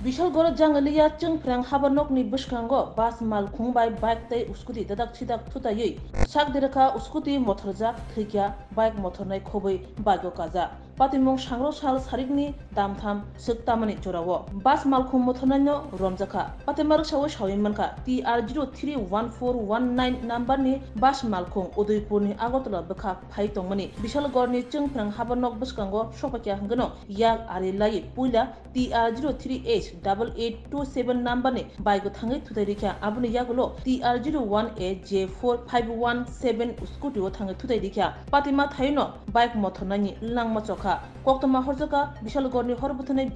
Bisalgoro jangalia chungprang habanok ni buskango bas mal khungbai bike tai uskuti dadak chidak thutayui sak diraka uskuti motorja thikya bike motor nai khobai bago kaja patimong sangro sal sarigni damtham suktamani chorawo bas mal khung motor nanyo romjaka patimar sawo shawimmanka TR031419 number ni bas mal khung Udaipur ni Agotla bakha phai tongmani Bisalgor ni chungprang habanok buskango shopakya hangano yak ari lai puila TR03H8827 number ni bike thangai thudai abuni yagulo TR01AJ4517 scooty o thangai thudai dikya patima thaino bike motor nani langma chokha koktoma horjaka Bisalgor ni horbuthanai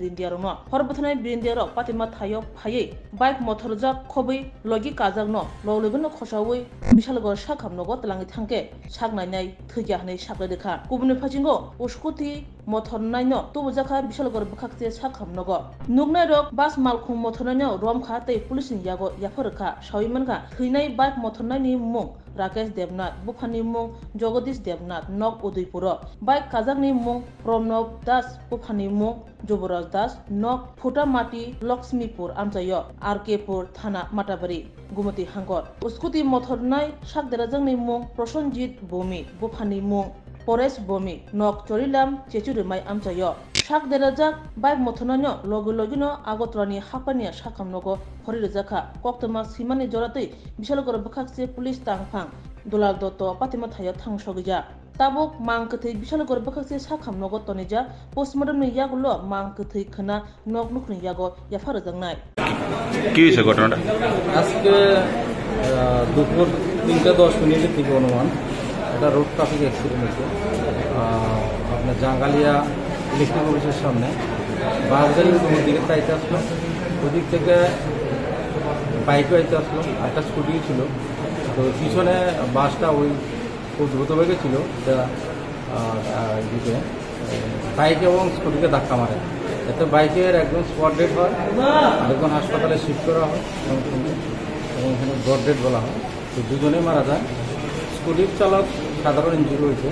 brindiaro patima thayo phai bike motor ja khobai logi kajagno lolugno khosawui Bisalgor sakhamnogo tlangi thangke saknainai thugya hanai sakla dekha kubuni phajingo scooty motor naino tubujaka Bisalgor bukhakte sakhamnogo nugnai rok bas malkhung motor naino romkha tei police ni yago yaphorkha sawimanka theinai bike motor naini mung Rakesh Devnath Buphani mung Jagadish Devnath Nok Udaipuro bike kajagni mung Promnov Das Buphani mung Joboraj Das Nok Phutamati Lakshmipur Amchayo RK-pur Thana Matabari Gumati Hangor Uskuti motor nai sakderajangni mung Prosenjit Bomi Buphani mung Pores Bomi Nok Chorilam Chechurumai Amchayo sakderajak bike motor naino logino Agotrani hapania sakamnogo horirjaka koktoma simani joratei Bisalgor bukhakse police tangphang Dulal Dotto patima thayo thangsogija tabuk mangkthei Bisalgor bukhakse sakhamnogo tonija postmortem ni yagulo mangkthei khana nok nukni yago yafarjangnai কি হয়েছে ঘটনাটা আজকে দুপুর 3:10 মিনিটের দিকে অনুমান এটা road traffic accident হয়েছে আপনার জাঙ্গালিয়া ইলেকট্রিক অফিসের সামনে বাস গাড়ি ওই দিকে চাইতে আসলো ওদিক থেকে বাইকও আইতে আসলো একটা স্কুটিও ছিল তো পিছনে বাসটা ওই খুব দ্রুত বেগে ছিল দিকে বাইক এবং স্কুটিকে ধাক্কা মারে এতে বাইকের একজন স্পট ডেড হয় আরেকজন হাসপাতালে শিফট করা হয় এবং এখানে ব্রড ডেড বলা হয় তো দুজনেই মারা যায় স্কুটির চালক সাধারণ ইনজুরি হয়েছে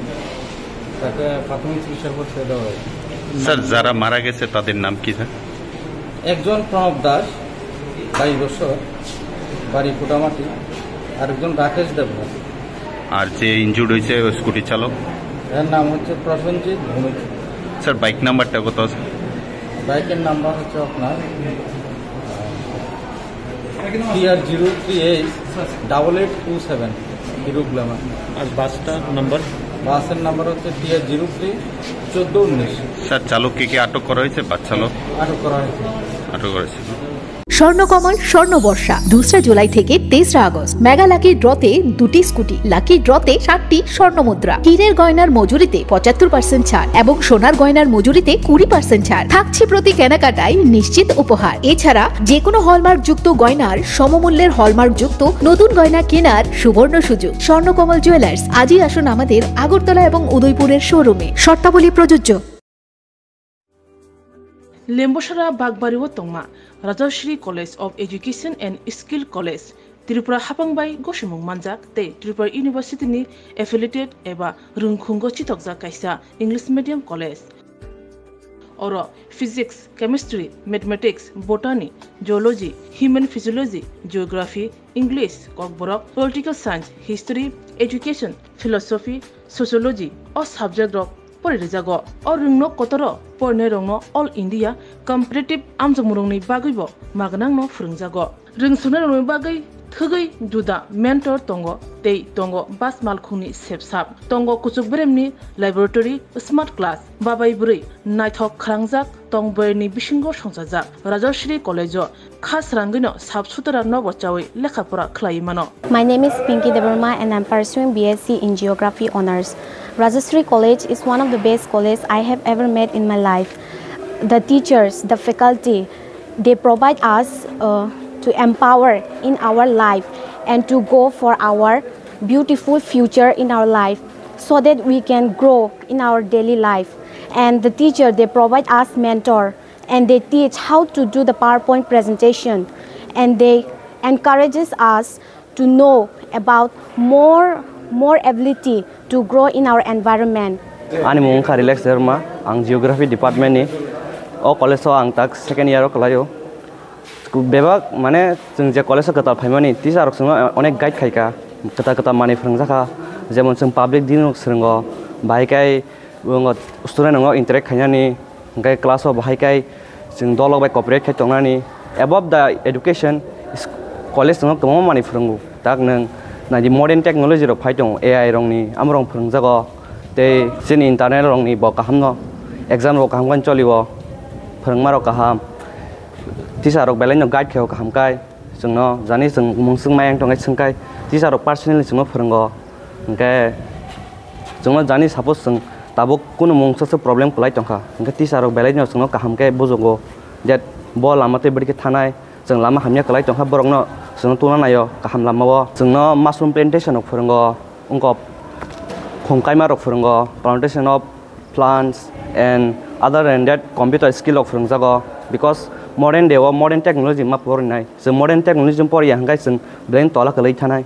তাকে প্রাথমিক চিকিৎসার পর ছেড়ে দেওয়া হয়েছে স্যার যারা মারা গেছে তাদের নাম কি স্যার একজন প্রণব দাস 22 বছর বাড়ি ফুটামাটি আরেকজন রাকেশ দেবনাথ আর যে ইনজুর্ড হয়েছে ওই স্কুটি চালক এর নাম হচ্ছে প্রসেনজিৎ ভৌমিক স্যার বাইক নাম্বারটা কত আছে বাইকের নাম্বার হচ্ছে আপনার TR03H8827 হিরো গ্ল্যামার আর বাসের নাম্বার হচ্ছে TR031419 স্যার চালককে কি আটক করা হয়েছে বাস চালক আটক করা হয়েছে স্বর্ণকমল স্বর্ণবর্ষা 2 জুলাই থেকে 23 আগস্ট মেগা লাকি ড্রতে 2টি স্কুটি লাকি ড্রতে 7টি স্বর্ণমুদ্রা হীরের গয়নার মজুরিতে 75% ছাড় এবং সোনার গয়নার মজুরিতে 20% ছাড় থাকছে প্রতি কেনাকাটায় নিশ্চিত উপহার এছাড়া যে কোনো হলমার্ক যুক্ত গয়নার সমমূল্যের হলমার্ক যুক্ত নতুন গয়না কেনার সুবর্ণ সুযোগ স্বর্ণকমল জুয়েলার্স আজই আসুন আমাদের আগরতলা এবং উদয়পুরের শোরুমে শর্তাবলী প্রযোজ্য Lembosara Bagbariwo Tongma Rajashri College of Education and Skill College Tripura Hapangbai Goshimung Manjak te Tripura University ni affiliated eba Rungkhungo Chitokja Kaisa English Medium College Oro Physics, Chemistry, Mathematics, Botany, Geology, Human Physiology, Geography, English, Kokborok, Political Science, History, Education, Philosophy, Sociology or subject of Porijago or Rungno Kotoro Pornerongno All India Competitive Amjamurungni Bagibo Magnangno Frungjago Ringsunarungni Bagai Thugai Duda Mentor Tongo Tei Tongo Bas Malkhuni Sepsap Tongo Kuchukbremni Laboratory Smart Class Babai Buri Naithok Krangjak Tongberni Bishingo Songsajak Rajashri College Khas Rangino Sabsutara Nobochawi Lekhapura Klaimano. My name is Pinky Devarma and I'm pursuing BSc in Geography Honours. Rajashri College is one of the best colleges I have ever met in my life. The teachers, the faculty, they provide us to empower in our life and to go for our beautiful future in our life so that we can grow in our daily life. And the teacher, they provide us mentor and they teach how to do the PowerPoint presentation and they encourages us to know about more ability to grow in our environment. Ani mung Relax Dharma, ang Geography Department ni, o college ang tak second year o kalayo. बेबाग माने जों जे कलेजाव गोतार फाइमानि teacher जों अनेक guide खायका गोता गोता माने फोरोंजाखा जेमन जों पाब्लिक दिन सोलोंगो बाहायकाय स्टुडेन्ट नंगो इन्टारेक्ट खायनानि ओमफ्राय क्लासाव बाहायकाय जों दलग बाय कपारेट खायतंनानि एबव द एडुकेशन कलेज नंगो गोबां माने फोरोंगो दाग नों नादि मडार्न टेक्नोलॉजी रो फाइ दं एआई रंनि आमरं फोरोंजागो ते जोंनि इन्टारनेट रंनि ब काहामनो एग्जाम रो काहामगन चलिबो फोरोंमारो काहाम टिचार बेलायनो गाइड खायो काहामकाय जोंनो जानि जों मुंसुं मायं दंगाय सोंकाय टिचार पार्सनेलि जोंनो फोरोंगो ओमफ्राय जोंनो जानि सापोज जों दाबो कुनु मुंसो प्रब्लेम खलाय दंखा ओमफ्राय टिचार बेलायनो जोंनो काहामकाय बुजोगो देट ब लामाते बडिके थानाय जों लामा हामनिया खलाय दंखा बरंनो जोंनो तुना नायो काहाम लामावो जोंनो माशरूम प्लान्टेशन फोरोंगो उंको खंकायमा रो फोरोंगो plantation of plants and other than that computer skill of फोरोंजागो because modern day modern technology मा फरायनाय जों modern technology जों फराया हांगाय जों ब्रेन तला खलै थानाय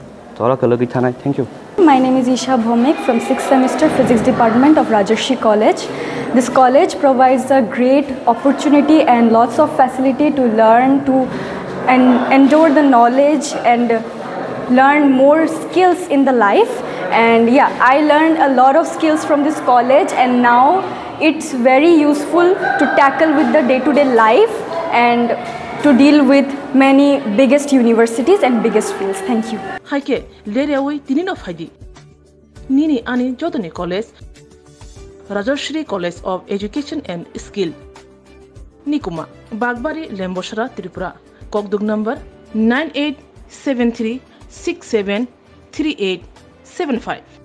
thank you. My name is Isha Bhomik from 6th semester Physics Department of Rajarshi College. This college provides a great opportunity and lots of facility to learn and endure the knowledge and learn more skills in the life. And yeah, I learned a lot of skills from this college, and now it's very useful to tackle with the day-to-day life and to deal with many biggest universities and biggest fields. Thank you. Haike lerewi tinino faidi. Nini ani jodoni college, Rajarshi College of Education and Skill. Nikuma, Bagbari, Lemboshara, Tripura. Kokdug number 9873673875.